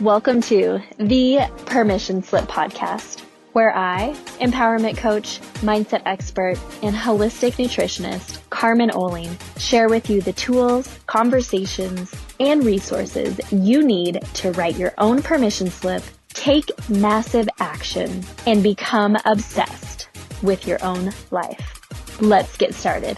Welcome to the Permission Slip podcast, where I, empowerment coach, mindset expert, and holistic nutritionist Carmen share with you the tools, conversations, and resources you need to write your own permission slip, take massive action, and become obsessed with your own life. Let's get started.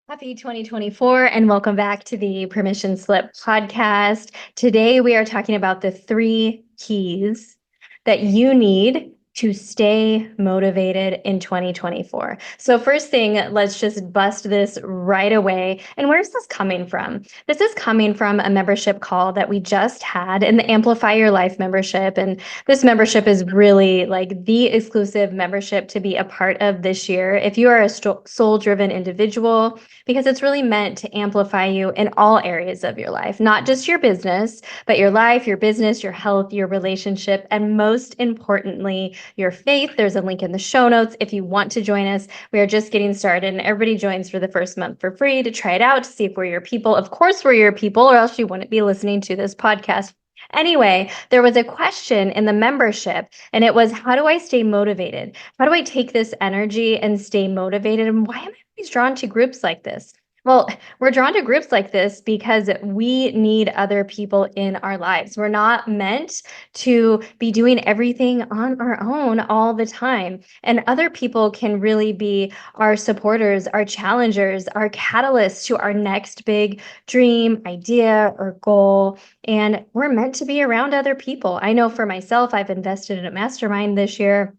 Happy 2024 and welcome back to the Permission Slip podcast. Today we are talking about the 3 keys that you need to stay motivated in 2024. So first thing, let's just bust this right away. And where's this coming from? This is coming from a membership call that we just had in the Amplify Your Life membership. And this membership is really like the exclusive membership to be a part of this year. If you are a soul-driven individual, because it's really meant to amplify you in all areas of your life, not just your business, but your life, your business, your health, your relationship, and most importantly, your faith. There's a link in the show notes if you want to join us. We are just getting started and everybody joins for the first month for free to try it out, to see if we're your people. Of course, we're your people, or else you wouldn't be listening to this podcast. Anyway, there was a question in the membership, and it was, how do I stay motivated? How do I take this energy and stay motivated? And why am I always drawn to groups like this? Well, we're drawn to groups like this because we need other people in our lives. We're not meant to be doing everything on our own all the time. And other people can really be our supporters, our challengers, our catalysts to our next big dream, idea, or goal. And we're meant to be around other people. I know for myself, I've invested in a mastermind this year.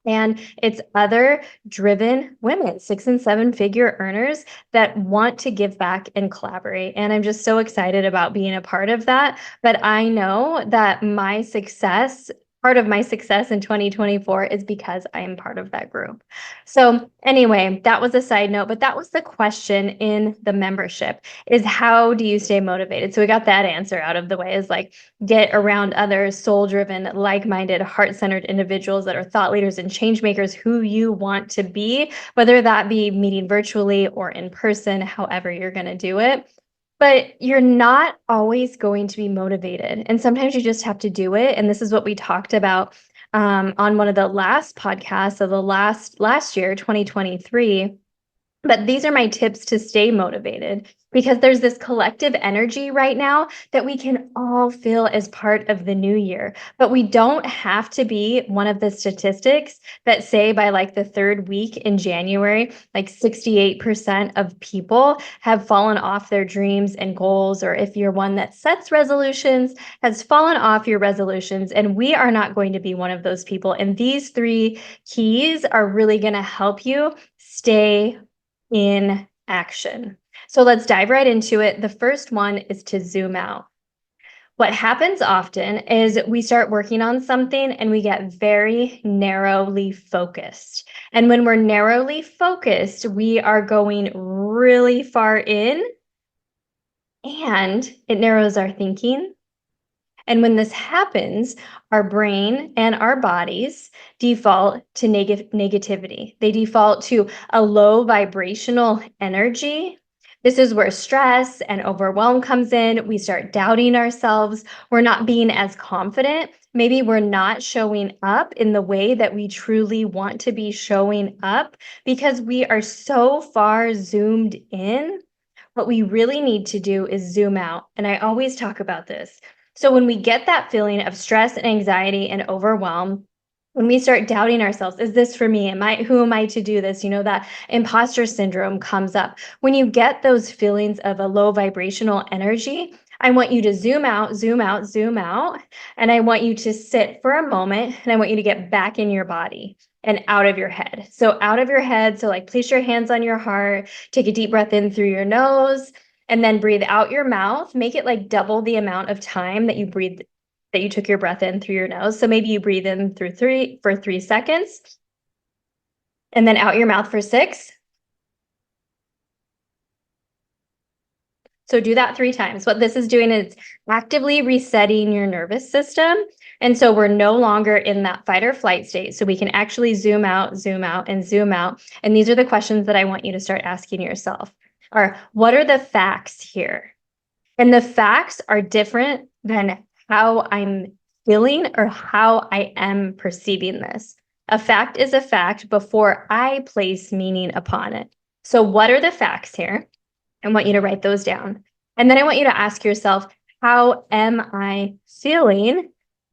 And it's other driven women, 6- and 7-figure earners that want to give back and collaborate. And I'm just so excited about being a part of that. But I know that part of my success in 2024 is because I am part of that group. So anyway, that was a side note, but that was the question in the membership, is how do you stay motivated? So we got that answer out of the way, is like, get around other soul-driven, like-minded, heart-centered individuals that are thought leaders and change makers who you want to be, whether that be meeting virtually or in person, however you're going to do it. But you're not always going to be motivated. And sometimes you just have to do it. And this is what we talked about on one of the last podcasts of the last year, 2023. But these are my tips to stay motivated, because there's this collective energy right now that we can all feel as part of the new year. But we don't have to be one of the statistics that say by like the 3rd week in January, like 68% of people have fallen off their dreams and goals. Or if you're one that sets resolutions, has fallen off your resolutions. And we are not going to be one of those people. And these 3 keys are really going to help you stay in action. So let's dive right into it. The first one is to zoom out. What happens often is we start working on something and we get very narrowly focused. And when we're narrowly focused, we are going really far in, and it narrows our thinking. And when this happens, our brain and our bodies default to negativity. They default to a low vibrational energy. This is where stress and overwhelm comes in. We start doubting ourselves. We're not being as confident. Maybe we're not showing up in the way that we truly want to be showing up because we are so far zoomed in. What we really need to do is zoom out. And I always talk about this. So when we get that feeling of stress and anxiety and overwhelm, when we start doubting ourselves, is this for me? Who am I to do this? That imposter syndrome comes up. When you get those feelings of a low vibrational energy, I want you to zoom out, zoom out, zoom out. And I want you to sit for a moment, and I want you to get back in your body and out of your head. So out of your head. So like place your hands on your heart, take a deep breath in through your nose, and then breathe out your mouth. Make it like double the amount of time that you took your breath in through your nose. So maybe you breathe in for 3 seconds, and then out your mouth for 6. So do that 3 times. What this is doing is actively resetting your nervous system. And so we're no longer in that fight or flight state. So we can actually zoom out, and zoom out. And these are the questions that I want you to start asking yourself. What are the facts here? And the facts are different than how I'm feeling or how I am perceiving this. A fact is a fact before I place meaning upon it. So, what are the facts here? I want you to write those down. And then I want you to ask yourself, how am I feeling?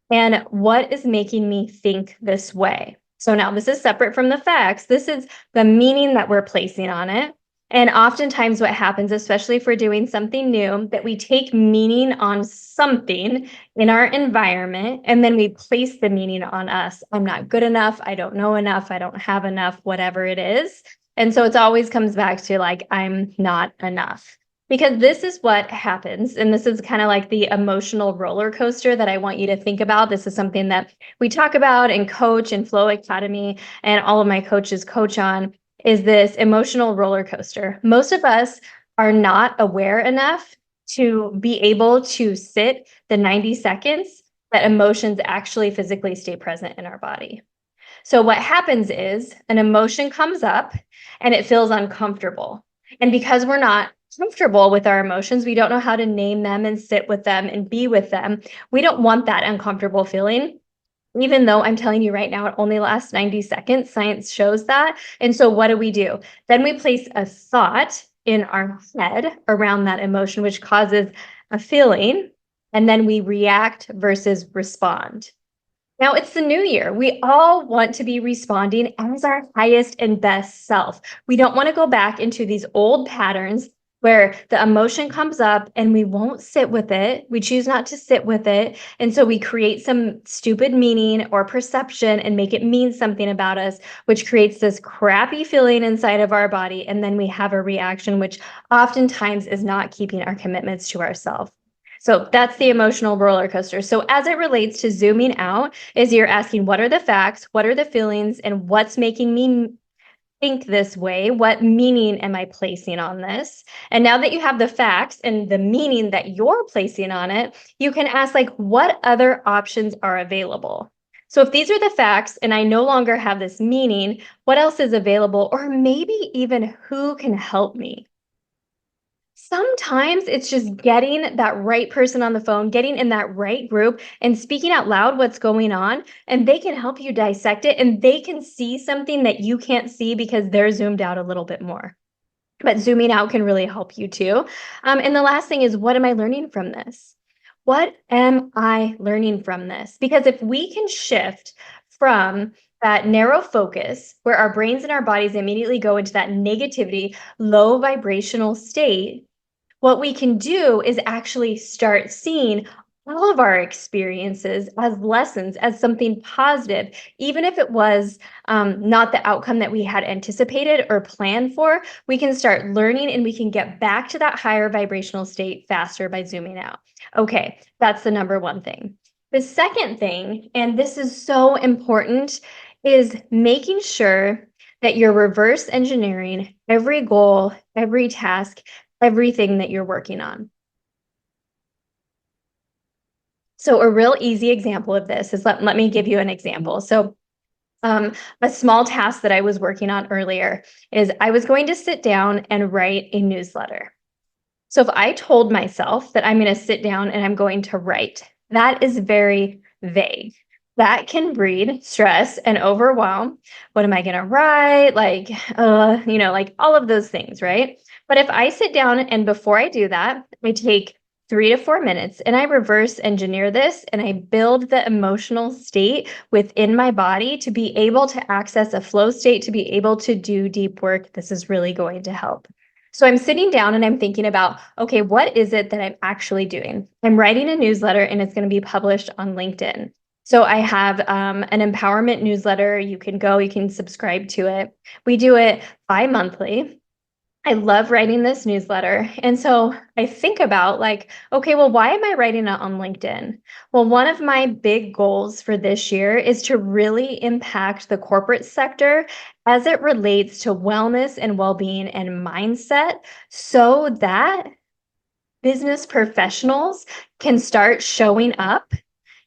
And what is making me think this way? So now this is separate from the facts. This is the meaning that we're placing on it. And oftentimes, what happens, especially if we're doing something new, that we take meaning on something in our environment and then we place the meaning on us. I'm not good enough. I don't know enough. I don't have enough, whatever it is. And so it always comes back to like, I'm not enough. Because this is what happens. And this is kind of like the emotional roller coaster that I want you to think about. This is something that we talk about in Coach and Flow Academy, and all of my coaches coach on, is this emotional roller coaster. Most of us are not aware enough to be able to sit the 90 seconds that emotions actually physically stay present in our body. So what happens is an emotion comes up and it feels uncomfortable. And because we're not comfortable with our emotions, we don't know how to name them and sit with them and be with them. We don't want that uncomfortable feeling. Even though I'm telling you right now, it only lasts 90 seconds, science shows that. And so what do? Then we place a thought in our head around that emotion, which causes a feeling, and then we react versus respond. Now it's the new year. We all want to be responding as our highest and best self. We don't want to go back into these old patterns where the emotion comes up and we won't sit with it. We choose not to sit with it. And so we create some stupid meaning or perception and make it mean something about us, which creates this crappy feeling inside of our body. And then we have a reaction, which oftentimes is not keeping our commitments to ourselves. So that's the emotional roller coaster. So as it relates to zooming out, is you're asking, what are the facts? What are the feelings? And what's making me think this way? What meaning am I placing on this? And now that you have the facts and the meaning that you're placing on it, you can ask, like, what other options are available? So if these are the facts and I no longer have this meaning, what else is available? Or maybe even who can help me? Sometimes it's just getting that right person on the phone, getting in that right group and speaking out loud what's going on, and they can help you dissect it and they can see something that you can't see because they're zoomed out a little bit more. But zooming out can really help you too. And the last thing is, what am I learning from this? What am I learning from this? Because if we can shift from that narrow focus where our brains and our bodies immediately go into that negativity, low vibrational state, what we can do is actually start seeing all of our experiences as lessons, as something positive, even if it was not the outcome that we had anticipated or planned for. We can start learning and we can get back to that higher vibrational state faster by zooming out. Okay, that's the number one thing. The second thing, and this is so important, is making sure that you're reverse engineering every goal, every task, everything that you're working on. So a real easy example of this is, let me give you an example. So a small task that I was working on earlier is I was going to sit down and write a newsletter. So if I told myself that I'm going to sit down and I'm going to write, that is very vague. That can breed stress and overwhelm. What am I going to write? Like, like all of those things, right? But if I sit down and before I do that, I take 3 to 4 minutes and I reverse engineer this and I build the emotional state within my body to be able to access a flow state, to be able to do deep work, this is really going to help. So I'm sitting down and I'm thinking about, okay, what is it that I'm actually doing? I'm writing a newsletter and it's going to be published on LinkedIn. So I have an empowerment newsletter. You can subscribe to it. We do it bi-monthly. I love writing this newsletter. And so I think about, like, okay, well, why am I writing it on LinkedIn? Well, one of my big goals for this year is to really impact the corporate sector as it relates to wellness and well-being and mindset, so that business professionals can start showing up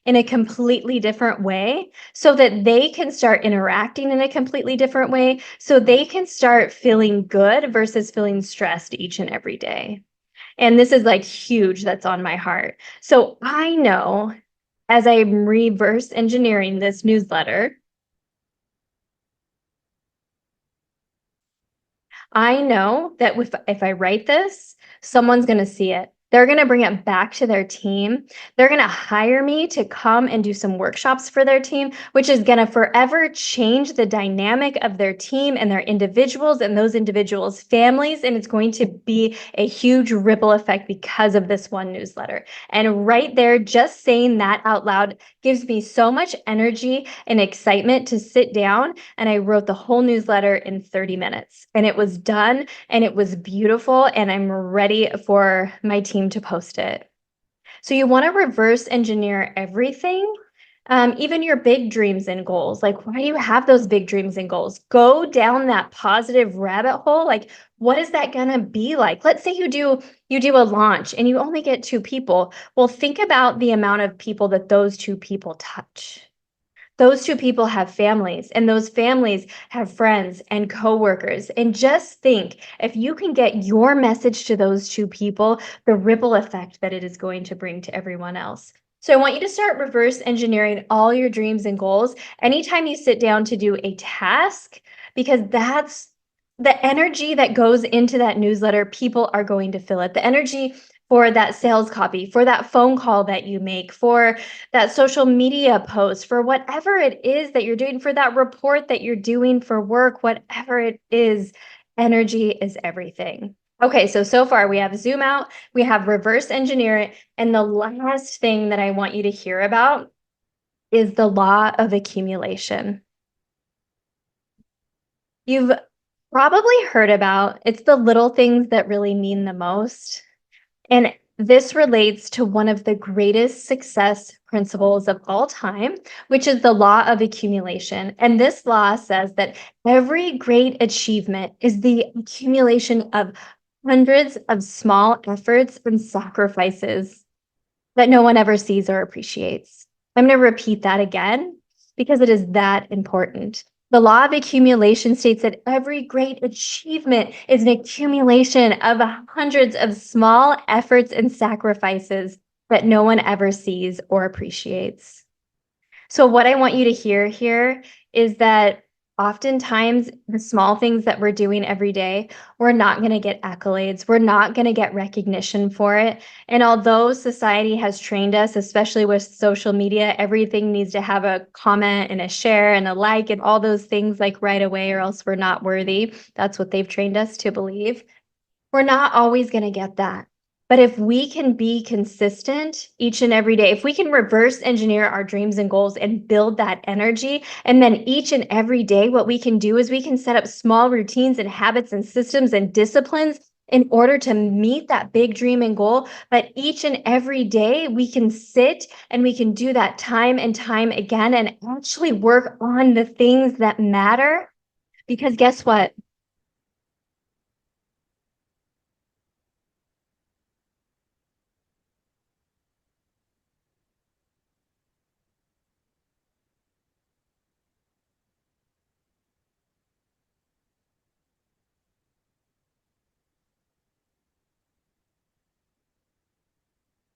in a completely different way, so that they can start interacting in a completely different way, so they can start feeling good versus feeling stressed each and every day. And this is like huge, that's on my heart. So I know as I'm reverse engineering this newsletter, I know that if I write this, someone's going to see it. They're going to bring it back to their team. They're going to hire me to come and do some workshops for their team, which is going to forever change the dynamic of their team and their individuals and those individuals' families. And it's going to be a huge ripple effect because of this one newsletter. And right there, just saying that out loud gives me so much energy and excitement to sit down. And I wrote the whole newsletter in 30 minutes. And it was done and it was beautiful. And I'm ready for my team to post it. So you want to reverse engineer everything. Even your big dreams and goals. Like, why do you have those big dreams and goals? Go down that positive rabbit hole. Like, what is that gonna be like? Let's say you do a launch and you only get 2 people. Well, think about the amount of people that those 2 people touch. Those 2 people have families, and those families have friends and coworkers. And just think, if you can get your message to those 2 people, the ripple effect that it is going to bring to everyone else. So I want you to start reverse engineering all your dreams and goals anytime you sit down to do a task, because that's the energy that goes into that newsletter. People are going to feel it. The energy for that sales copy, for that phone call that you make, for that social media post, for whatever it is that you're doing, for that report that you're doing for work, whatever it is, energy is everything. Okay, so far we have zoom out, we have reverse engineer it, and the last thing that I want you to hear about is the law of accumulation. You've probably heard about it's the little things that really mean the most. And this relates to one of the greatest success principles of all time, which is the law of accumulation. And this law says that every great achievement is the accumulation of hundreds of small efforts and sacrifices that no one ever sees or appreciates. I'm going to repeat that again because it is that important. The law of accumulation states that every great achievement is an accumulation of hundreds of small efforts and sacrifices that no one ever sees or appreciates. So what I want you to hear here is that oftentimes the small things that we're doing every day, we're not going to get accolades. We're not going to get recognition for it. And although society has trained us, especially with social media, everything needs to have a comment and a share and a like and all those things like right away, or else we're not worthy. That's what they've trained us to believe. We're not always going to get that. But if we can be consistent each and every day, if we can reverse engineer our dreams and goals and build that energy, and then each and every day, what we can do is we can set up small routines and habits and systems and disciplines in order to meet that big dream and goal. But each and every day, we can sit and we can do that time and time again and actually work on the things that matter. Because guess what?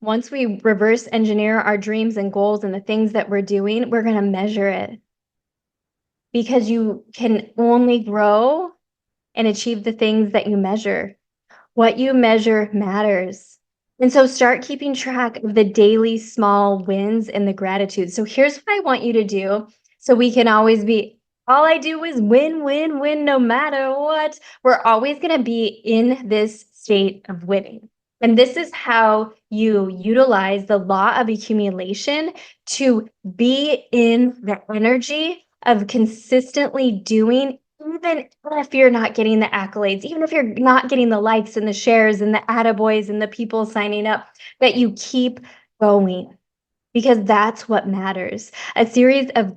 Once we reverse engineer our dreams and goals and the things that we're doing, we're going to measure it, because you can only grow and achieve the things that you measure. What you measure matters. And so start keeping track of the daily small wins and the gratitude. So here's what I want you to do so we can always be, all I do is win, win, win, no matter what. We're always going to be in this state of winning. And this is how you utilize the law of accumulation to be in the energy of consistently doing, even if you're not getting the accolades, even if you're not getting the likes and the shares and the attaboys and the people signing up, that you keep going, because that's what matters. A series of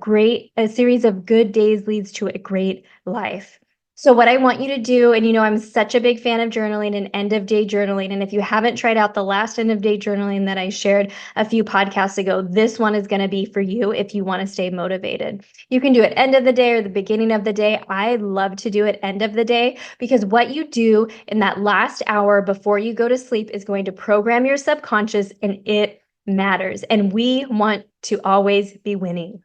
good days leads to a great life. So what I want you to do, and I'm such a big fan of journaling and end of day journaling. And if you haven't tried out the last end of day journaling that I shared a few podcasts ago, this one is going to be for you if you want to stay motivated. You can do it end of the day or the beginning of the day. I love to do it end of the day because what you do in that last hour before you go to sleep is going to program your subconscious, and it matters. And we want to always be winning.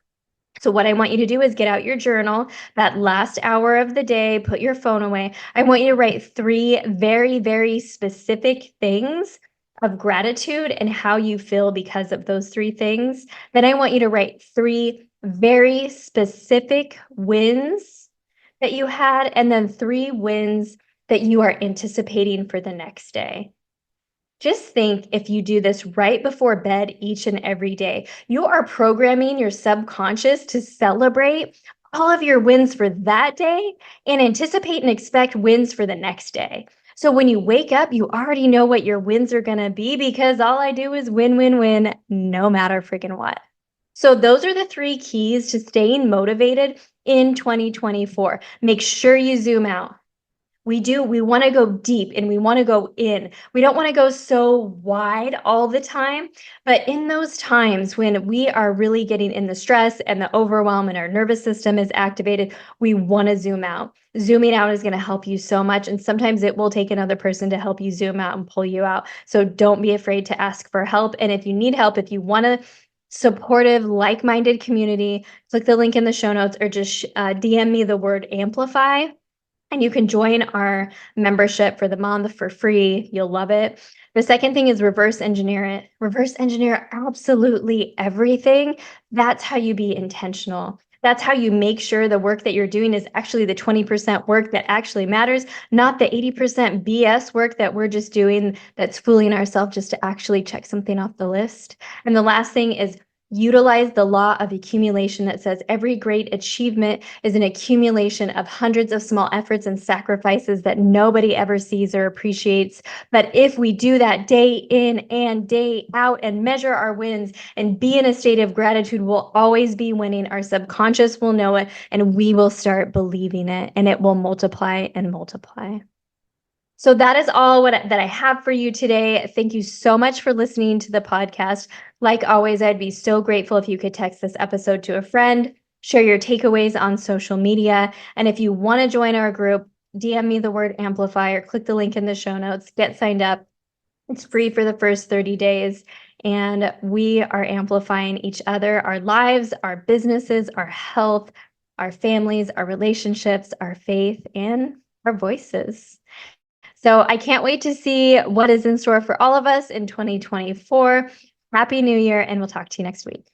So what I want you to do is get out your journal, that last hour of the day, put your phone away. I want you to write 3 very, very specific things of gratitude and how you feel because of those 3 things. Then I want you to write 3 very specific wins that you had, and then 3 wins that you are anticipating for the next day. Just think, if you do this right before bed each and every day, you are programming your subconscious to celebrate all of your wins for that day and anticipate and expect wins for the next day. So when you wake up, you already know what your wins are going to be because all I do is win, win, win, no matter freaking what. So those are the 3 keys to staying motivated in 2024. Make sure you zoom out. We want to go deep and we want to go in. We don't want to go so wide all the time, but in those times when we are really getting in the stress and the overwhelm and our nervous system is activated, we want to zoom out. Zooming out is going to help you so much. And sometimes it will take another person to help you zoom out and pull you out. So don't be afraid to ask for help. And if you need help, if you want a supportive, like-minded community, click the link in the show notes or just DM me the word amplify. And you can join our membership for the month for free. You'll love it. The second thing is reverse engineer it. Reverse engineer absolutely everything. That's how you be intentional. That's how you make sure the work that you're doing is actually the 20% work that actually matters, not the 80% BS work that we're just doing that's fooling ourselves just to actually check something off the list. And the last thing is utilize the law of accumulation that says every great achievement is an accumulation of hundreds of small efforts and sacrifices that nobody ever sees or appreciates. But if we do that day in and day out and measure our wins and be in a state of gratitude, we'll always be winning. Our subconscious will know it, and we will start believing it, and it will multiply and multiply. So that is all that I have for you today. Thank you so much for listening to the podcast. Like always, I'd be so grateful if you could text this episode to a friend, share your takeaways on social media. And if you want to join our group, DM me the word amplify or click the link in the show notes, get signed up. It's free for the first 30 days. And we are amplifying each other, our lives, our businesses, our health, our families, our relationships, our faith, and our voices. So I can't wait to see what is in store for all of us in 2024. Happy New Year, and we'll talk to you next week.